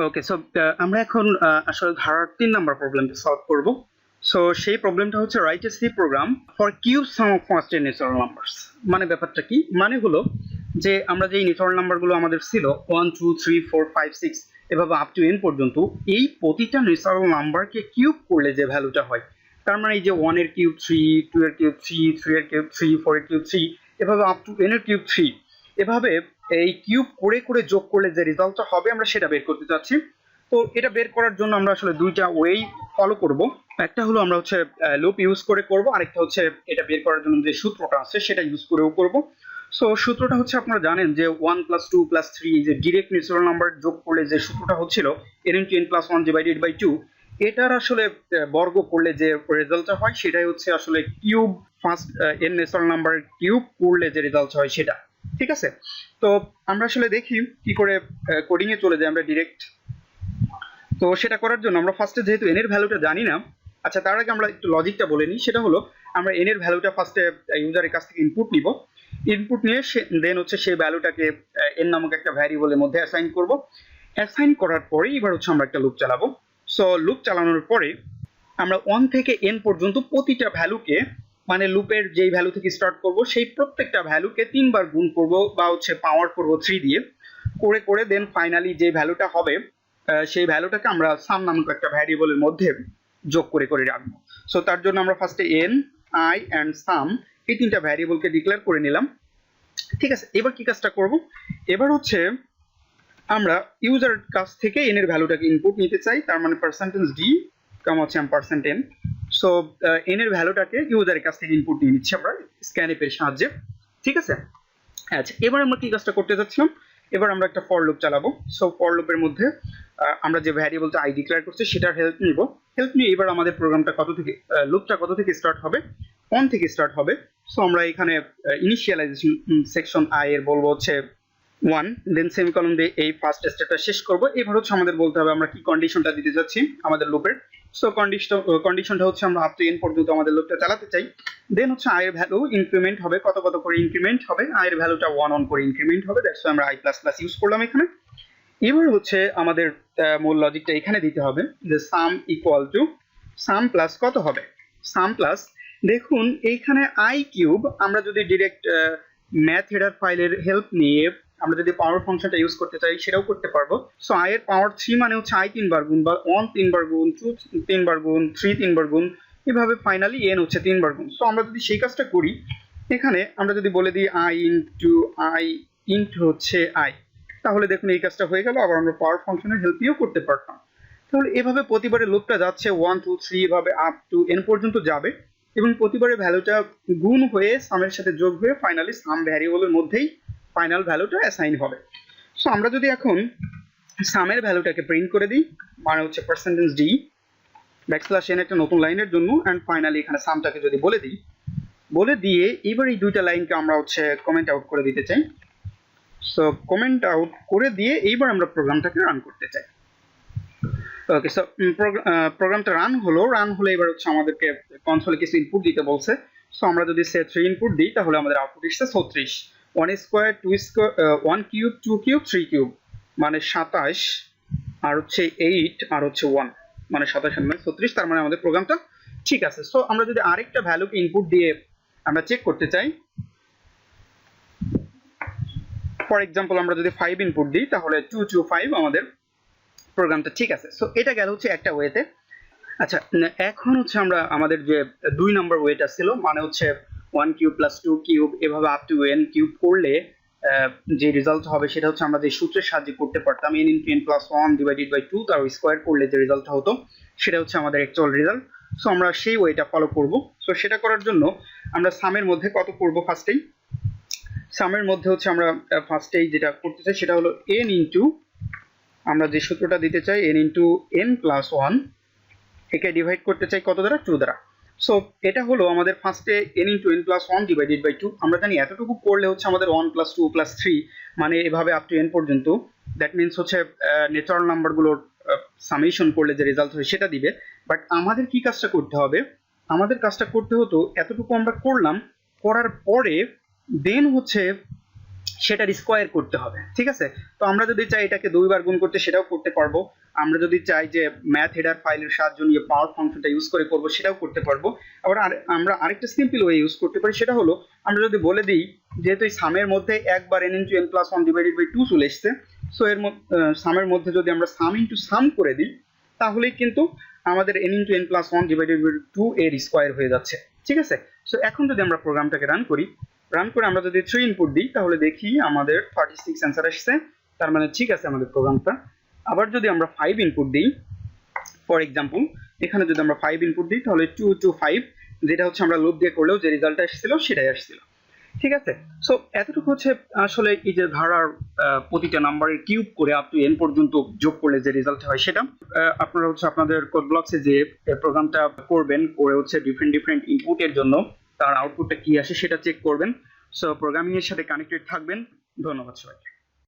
ওকে, so আমরা এখন আসলে ধারার 3 নাম্বার প্রবলেমটা সলভ করব। সো সেই প্রবলেমটা হচ্ছে write a C program for cube sum of first natural numbers. মানে ব্যাপারটা কি, মানে হলো যে আমরা যেই ন্যাচারাল নাম্বারগুলো আমাদের ছিল 1 2 3 4 5 6 এভাবে আপ টু n পর্যন্ত, এই প্রতিটা ন্যাচারাল নাম্বারকে কিউব করলে যে ভ্যালুটা হয়, তার মানে এই যে 1 এর কিউব 3, 2 এর কিউব 3, 3 এর কিউব 3, 4 এর কিউব 3, এভাবে আপ টু n এর কিউব 3, এভাবে এই কিউব করে করে যোগ করলে যে রেজাল্টটা হবে আমরা সেটা বের করতে চাচ্ছি। তো এটা বের করার জন্য আমরা আসলে দুইটা ওয়েই ফলো করব। একটা হলো আমরা হচ্ছে লুপ ইউজ করে করব, আরেকটা হচ্ছে এটা বের করার জন্য যে সূত্রটা আছে সেটা ইউজ করেও করব। সো সূত্রটা হচ্ছে আপনারা জানেন যে 1 + 2 + 3 এই যে ডিরেক্ট ন্যাচারাল নাম্বার যোগ করলে যে সূত্রটা হচ্ছিল n × n + 1 ডিভাইডেড বাই 2, এটার আসলে বর্গ করলে যে রেজাল্টটা হয় সেটাই হচ্ছে আসলে cube first n natural number cube করলে যে রেজাল্ট হয় সেটা। ঠিক আছে, তো আমরা আসলে দেখি কি করে কোডিং এ চলে যাই আমরা ডিরেক্ট। তো সেটা করার জন্য আমরা ফার্স্টে যেহেতু n এর ভ্যালুটা জানি না, আচ্ছা তার আগে আমরা একটু লজিকটা বলে নিই। সেটা হলো আমরা n এর ভ্যালুটা ফার্স্টে ইউজারের কাছ থেকে ইনপুট নিব, ইনপুট নিয়ে দেন হচ্ছে সেই ভ্যালুটাকে n নামক একটা ভ্যারিয়েবলের মধ্যে অ্যাসাইন করব। অ্যাসাইন করার পরে এবার হচ্ছে আমরা একটা লুপ চালাবো। সো লুপ চালানোর পরে আমরা 1 থেকে n পর্যন্ত প্রতিটা ভ্যালুকে, মানে লুপের যেই ভ্যালু থেকে স্টার্ট করব সেই প্রত্যেকটা ভ্যালুকে 3 বার গুণ করব বা হচ্ছে পাওয়ার করব 3 দিয়ে, করে করে দেন ফাইনালি যে ভ্যালুটা হবে সেই ভ্যালুটাকে আমরা সাম নামক একটা ভ্যারিয়েবলের মধ্যে যোগ করে করে রাখবো। সো তার জন্য আমরা ফার্স্টে n, i and sum এই তিনটা ভ্যারিয়েবলকে ডিক্লেয়ার করে নিলাম। ঠিক আছে, এবার কি কাজটা করব, এবার হচ্ছে আমরা ইউজারের কাছ থেকে n এর ভ্যালুটাকে ইনপুট নিতে চাই, তার মানে %d হচ্ছে %n। সো n এর ভ্যালুটাকে ইউজারের কাছ থেকে ইনপুট নিয়ে নিচ্ছি আমরা স্ক্যানএফ এর সাহায্যে। ঠিক আছে, আচ্ছা এবার আমরা কি কাজটা করতে যাচ্ছিলাম, এবার আমরা একটা ফর লুপ চালাবো। সো ফর লুপের মধ্যে আমরা যে ভ্যারিয়েবলটা i ডিক্লেয়ার করছি সেটার হেল্প নিব। হেল্প নিয়ে এবার আমাদের প্রোগ্রামটা কত থেকে লুপটা কত থেকে স্টার্ট হবে, 1 থেকে স্টার্ট হবে। সো আমরা এখানে ইনিশিয়ালাইজেশন সেকশন i এর বলবো হচ্ছে 1, দেন সেমিকলন দিয়ে এই ফার্স্ট স্টেপটা শেষ করব। এবার হচ্ছে আমাদের বলতে হবে আমরা কি কন্ডিশনটা দিতে যাচ্ছি আমাদের লুপের। সো কন্ডিশনটা হচ্ছে আমরা আপ টু n পর্যন্ত আমাদের লুপটা চালাতে চাই। দেন হচ্ছে i এর ভ্যালু ইনক্রিমেন্ট হবে, কত কত করে ইনক্রিমেন্ট হবে, i এর ভ্যালুটা 1 1 করে ইনক্রিমেন্ট হবে, দ্যাটস ওয়াই আমরা i++ ইউজ করলাম এখানে। এবার হচ্ছে আমাদের মূল লজিকটা এখানে দিতে হবে যে সাম ইকুয়াল টু সাম প্লাস কত হবে, সাম প্লাস, দেখুন এইখানে i কিউব, আমরা যদি ডিরেক্ট ম্যাথ হেডার ফাইলের হেল্প নিয়ে আমরা যদি পাওয়ার ফাংশনটা ইউজ করতে চাই সেটাও করতে পারবো। সো i এর পাওয়ার 3 মানে হচ্ছে i 3 বার গুণ, বা 1 3 বার গুণ, 2 3 বার গুণ, 3 3 বার গুণ, এভাবে ফাইনালি n হচ্ছে 3 বার গুণ। সো আমরা যদি সেই কাজটা করি, এখানে আমরা যদি বলে দিই i ইনটু হচ্ছে i, তাহলে দেখুন এই কাজটা হয়ে গেল। আবার আমরা পাওয়ার ফাংশনের হেল্প নিয়েও করতে পারতাম। তাহলে এভাবে প্রতিবারে লুপটা যাচ্ছে 1 2 3 এভাবে আপ টু n পর্যন্ত যাবে, এবং প্রতিবারে ভ্যালুটা গুণ হয়ে সামের সাথে যোগ হয়ে ফাইনালি সাম ভ্যারিয়েবলের মধ্যেই ফাইনাল ভ্যালুটা অ্যাসাইন হবে। সো আমরা যদি এখন সামের ভ্যালুটাকে প্রিন্ট করে দিই, মানে হচ্ছে %d \n একটা নতুন লাইনের জন্য, এন্ড ফাইনালি এখানে সামটাকে যদি বলে দিয়ে এবার এই দুইটা লাইনকে আমরা হচ্ছে কমেন্ট আউট করে দিতে চাই। সো কমেন্ট আউট করে দিয়ে এইবার আমরা প্রোগ্রামটাকে রান করতে চাই। ওকে, সো প্রোগ্রামটা রান হলে এবার হচ্ছে আমাদেরকে কনসোলে কিছু ইনপুট দিতে বলছে। সো আমরা যদি সে 3 ইনপুট দিই তাহলে আমাদের আউটপুট আসছে 36, 1 square 2 square 1 cube 2 cube 3 cube মানে 27, আর হচ্ছে 8 আর হচ্ছে 1 মানে 27 মানে 36, তার মানে আমাদের প্রোগ্রামটা ঠিক আছে। সো আমরা যদি আরেকটা ভ্যালুকে ইনপুট দিয়ে আমরা চেক করতে চাই, ফর এক্সাম্পল আমরা যদি 5 ইনপুট দিই তাহলে 2 2 5 আমাদের প্রোগ্রামটা ঠিক আছে। সো এটা গেল হচ্ছে একটা ওয়েতে। আচ্ছা এখন হচ্ছে আমরা আমাদের যে 2 নম্বর ওয়েটা ছিল, মানে হচ্ছে 1 কিউব প্লাস 2 কিউব এভাবে আপ টু n কিউব করলে যে রেজাল্ট হবে সেটা হচ্ছে আমরা যে সূত্রের সাহায্যে করতে পারতাম, n × n + 1 ডিভাইডেড বাই 2 তার স্কয়ার করলে যে রেজাল্টটা হতো সেটা হচ্ছে আমাদের অ্যাকচুয়াল রেজাল্ট। সো আমরা সেই ওয়েটা ফলো করব। সো সেটা করার জন্য আমরা সামের মধ্যে কত করব, ফার্স্টেই সামের মধ্যে হচ্ছে আমরা ফার্স্টেই যেটা করতে চাই সেটা হলো n ইনটু, আমরা যে সূত্রটা দিতে চাই n × n + 1, একে ডিভাইড করতে চাই কত দ্বারা, 2 দ্বারা। সো এটা হলো আমাদের ফার্স্টে n × n + 1 ডিভাইডেড বাই 2, আমরা জানি এতটুকু করলে হচ্ছে আমাদের 1 + 2 + 3 মানে এভাবে আপ টু n পর্যন্ত, দ্যাট মিন্স হচ্ছে ন্যাচারাল নাম্বারগুলোর সামেশন করলে যে রেজাল্ট হয় সেটা দিবে। বাট আমাদের কি কাজটা করতে হবে, আমাদের কাজটা করতে হতো এতটুকু আমরা করলাম, করার পরে দেন হচ্ছে সেটার স্কোয়ার করতে হবে, ঠিক আছে। তো আমরা যদি চাই এটাকে 2 বার গুণ করতে, সেটাও করতে পারবো। আমরা যদি চাই যে ম্যাথ হেডার ফাইলের সাহায্য নিয়ে পাওয়ার ফাংশনটা ইউজ করে করব, সেটাও করতে পারবো। আবার আমরা আরেকটা সিম্পল ওয়ে ইউজ করতে পারি, সেটা হলো আমরা যদি বলে দিই যেহেতু এই সামের মধ্যে একবার n into n plus 1 divided by 2 চলে এসছে, সো এর সামের মধ্যে যদি আমরা সাম ইন্টু সাম করে দিই, তাহলেই কিন্তু আমাদের n into n plus 1 divided by 2 এর স্কোয়ার হয়ে যাচ্ছে, ঠিক আছে। সো এখন যদি আমরা প্রোগ্রামটাকে রান করে আমরা যদি 3 ইনপুট দিই, তাহলে দেখি আমাদের 36 অ্যান্সার আসছে, তার মানে ঠিক আছে আমাদের প্রোগ্রামটা। আবার যদি আমরা 5 ইনপুট দিই, ফর এক্সাম্পল এখানে যদি আমরা 5 ইনপুট দিই, তাহলে 2 টু 5, যেটা হচ্ছে আমরা লুপ দিয়ে করলেও যে রেজাল্টটা এসেছিল সেটাই আসছিল, ঠিক আছে। সো এতটুকু হচ্ছে আসলে এই যে ধারার প্রতিটা নাম্বারের কিউব করে আপ টু n পর্যন্ত যোগ করলে যে রেজাল্ট হয় সেটা। আপনারা হচ্ছে আপনাদের কোড ব্লকসে যে প্রোগ্রামটা করবেন, করে হচ্ছে ডিফারেন্ট ডিফারেন্ট ইনপুটের জন্য তার আউটপুটটা কি আসে সেটা চেক করবেন। সো প্রোগ্রামিং এর সাথে কানেক্টেড থাকবেন। ধন্যবাদ সবাইকে।